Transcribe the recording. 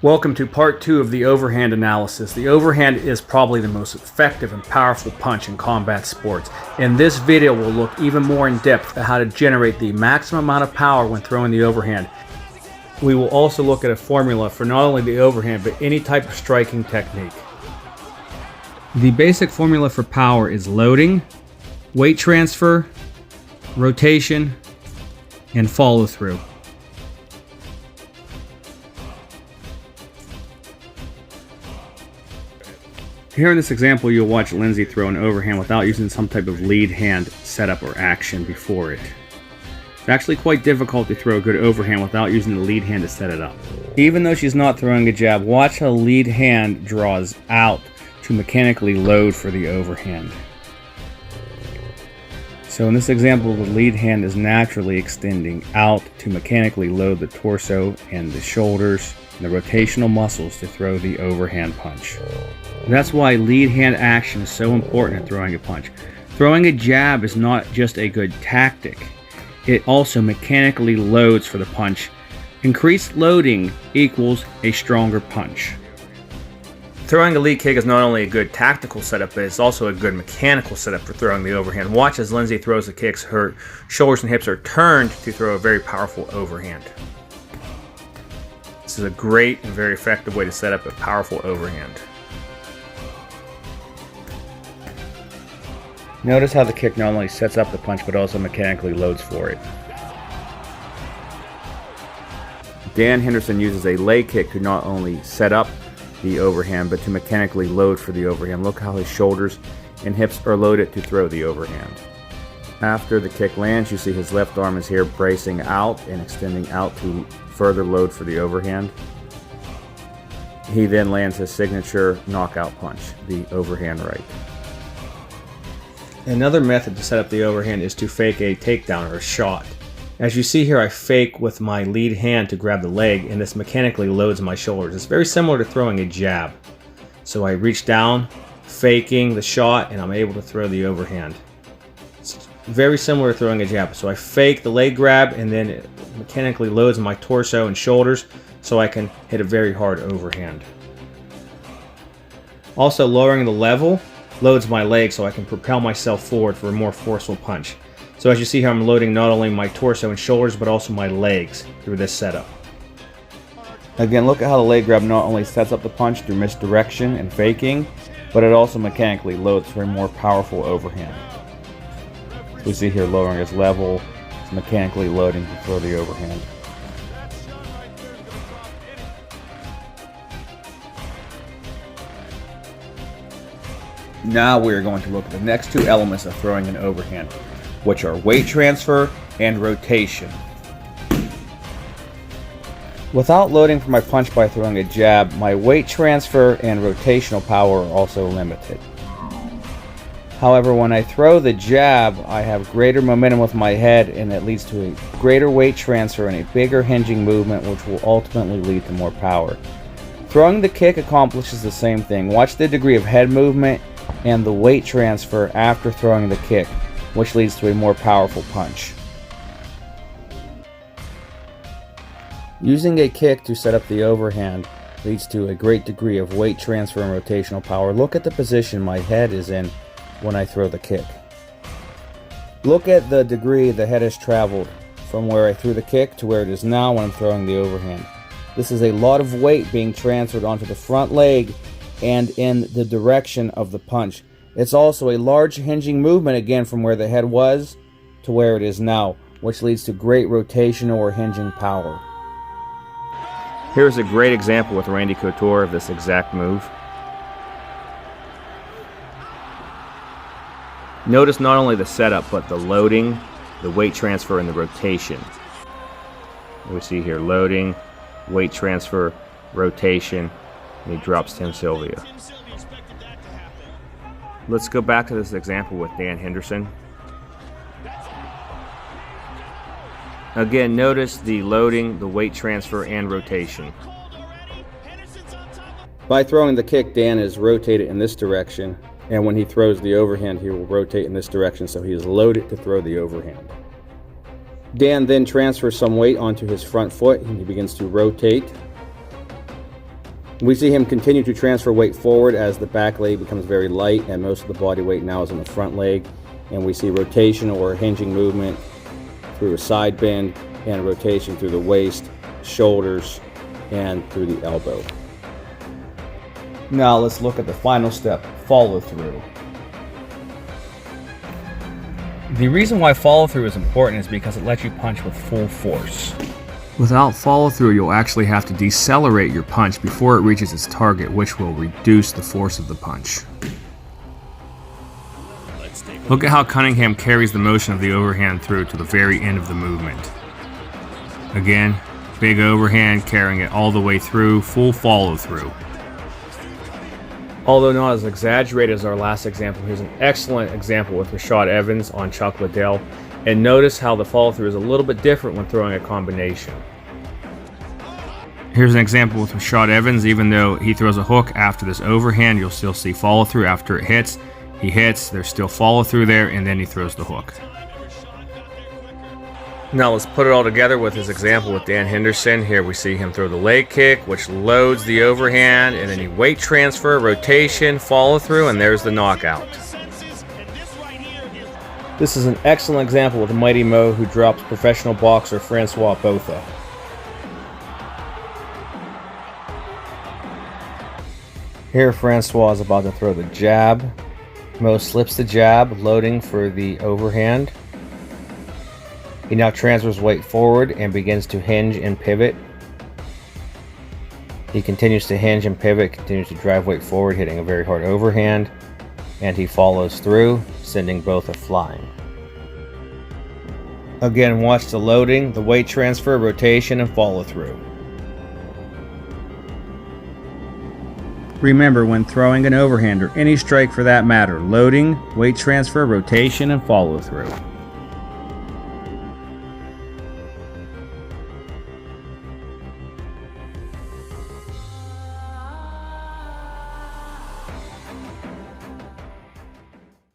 Welcome to part 2 of the overhand analysis. The overhand is probably the most effective and powerful punch in combat sports. In this video, we'll look even more in depth at how to generate the maximum amount of power when throwing the overhand. We will also look at a formula for not only the overhand, but any type of striking technique. The basic formula for power is loading, weight transfer, rotation, and follow through. Here in this example, you'll watch Lindsay throw an overhand without using some type of lead hand setup or action before it. It's actually quite difficult to throw a good overhand without using the lead hand to set it up. Even though she's not throwing a jab, watch how the lead hand draws out to mechanically load for the overhand. So in this example, the lead hand is naturally extending out to mechanically load the torso and the shoulders and the rotational muscles to throw the overhand punch. That's why lead hand action is so important in throwing a punch. Throwing a jab is not just a good tactic, it also mechanically loads for the punch. Increased loading equals a stronger punch. Throwing a lead kick is not only a good tactical setup, but it's also a good mechanical setup for throwing the overhand. Watch as Lindsay throws the kicks, her shoulders and hips are turned to throw a very powerful overhand. This is a great and very effective way to set up a powerful overhand. Notice how the kick not only sets up the punch, but also mechanically loads for it. Dan Henderson uses a leg kick to not only set up the overhand, but to mechanically load for the overhand. Look how his shoulders and hips are loaded to throw the overhand. After the kick lands, you see his left arm is here bracing out and extending out to further load for the overhand. He then lands his signature knockout punch, the overhand right. Another method to set up the overhand is to fake a takedown or a shot. As you see here, I fake with my lead hand to grab the leg, and this mechanically loads my shoulders. It's very similar to throwing a jab. So I reach down, faking the shot, and I'm able to throw the overhand. It's very similar to throwing a jab. So I fake the leg grab, and then it mechanically loads my torso and shoulders so I can hit a very hard overhand. Also, lowering the level loads my leg so I can propel myself forward for a more forceful punch. So as you see here, I'm loading not only my torso and shoulders, but also my legs through this setup. Again, look at how the leg grab not only sets up the punch through misdirection and faking, but it also mechanically loads for a more powerful overhand. So we see here lowering his level, it's mechanically loading to throw the overhand. Now we are going to look at the next two elements of throwing an overhand, which are weight transfer and rotation. Without loading for my punch by throwing a jab, my weight transfer and rotational power are also limited. However, when I throw the jab, I have greater momentum with my head, and it leads to a greater weight transfer and a bigger hinging movement, which will ultimately lead to more power. Throwing the kick accomplishes the same thing. Watch the degree of head movement and the weight transfer after throwing the kick, which leads to a more powerful punch. Using a kick to set up the overhand leads to a great degree of weight transfer and rotational power. Look at the position my head is in when I throw the kick. Look at the degree the head has traveled from where I threw the kick to where it is now when I'm throwing the overhand. This is a lot of weight being transferred onto the front leg and in the direction of the punch. It's also a large hinging movement again from where the head was to where it is now, which leads to great rotational or hinging power. Here's a great example with Randy Couture of this exact move. Notice not only the setup, but the loading, the weight transfer, and the rotation. We see here loading, weight transfer, rotation, and he drops Tim Sylvia. Let's go back to this example with Dan Henderson. Again, notice the loading, the weight transfer, and rotation. By throwing the kick, Dan is rotated in this direction, and when he throws the overhand, he will rotate in this direction, so he is loaded to throw the overhand. Dan then transfers some weight onto his front foot and he begins to rotate. We see him continue to transfer weight forward as the back leg becomes very light and most of the body weight now is on the front leg. And we see rotation or hinging movement through a side bend and rotation through the waist, shoulders, and through the elbow. Now let's look at the final step, follow through. The reason why follow through is important is because it lets you punch with full force. Without follow through, you'll actually have to decelerate your punch before it reaches its target, which will reduce the force of the punch. Look at how Cunningham carries the motion of the overhand through to the very end of the movement. Again, big overhand carrying it all the way through, full follow through. Although not as exaggerated as our last example, here's an excellent example with Rashad Evans on Chuck Liddell. And notice how the follow through is a little bit different when throwing a combination. Here's an example with Rashad Evans. Even though he throws a hook after this overhand, you'll still see follow through after it hits. He hits, there's still follow through there, and then he throws the hook. Now let's put it all together with his example with Dan Henderson. Here we see him throw the leg kick, which loads the overhand, and then he weight transfer, rotation, follow through, and there's the knockout. This is an excellent example with Mighty Mo, who drops professional boxer Francois Botha. Here Francois is about to throw the jab. Mo slips the jab, loading for the overhand. He now transfers weight forward and begins to hinge and pivot. He continues to hinge and pivot, continues to drive weight forward, hitting a very hard overhand, and he follows through, sending Botha flying. Again, watch the loading, the weight transfer, rotation, and follow through. Remember, when throwing an overhand or any strike for that matter, loading, weight transfer, rotation, and follow through.